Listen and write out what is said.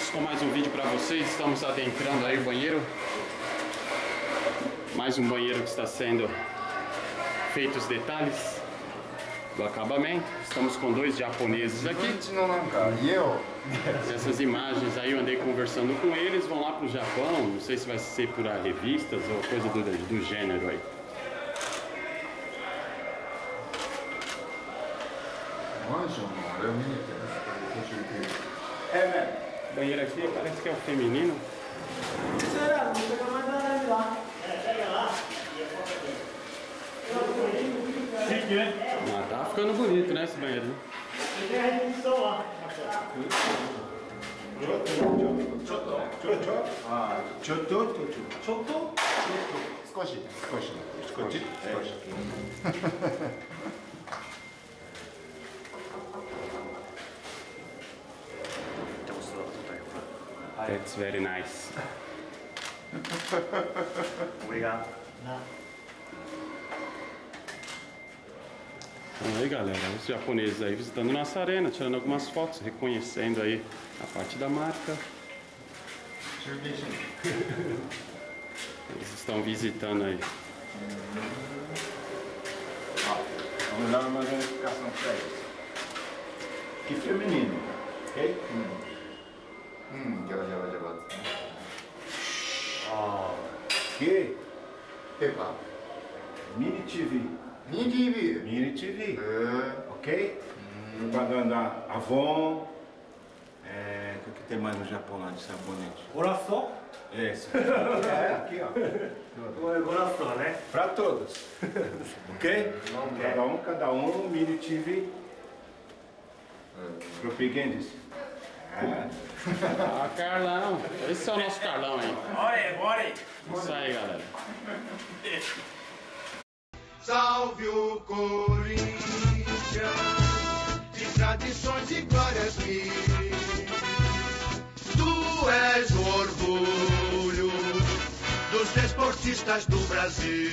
amigos, com mais um vídeo para vocês. Estamos adentrando aí o banheiro. Mais um banheiro que está sendo feito os detalhes do acabamento. Estamos com dois japoneses aqui. Essas imagens aí eu andei conversando com eles. Vão lá para o Japão. Não sei se vai ser por revistas ou coisa do gênero aí. Banheiro aqui parece que é o feminino. Ah, tá ficando bonito, né, esse banheiro, né? That's very nice. Obrigado. Então aí, galera, os japoneses aí visitando nossa arena, tirando algumas fotos, reconhecendo aí a parte da marca. Eles estão visitando aí. Vamos dar uma verificação para eles. Que feminino, ok? Que? Mini TV. Mini TV. Ok? Propaganda Avon. O que tem mais no Japão lá de sabonete? Coração? Esse. Aqui ó. Coração, né? Para todos. Ok? Cada um, Mini TV. Propagandas. Ah, Carlão. Esse é o nosso Carlão aí. Bora! Isso aí, galera. Salve o Corinthians, de tradições e glórias mil. Tu és o orgulho dos desportistas do Brasil.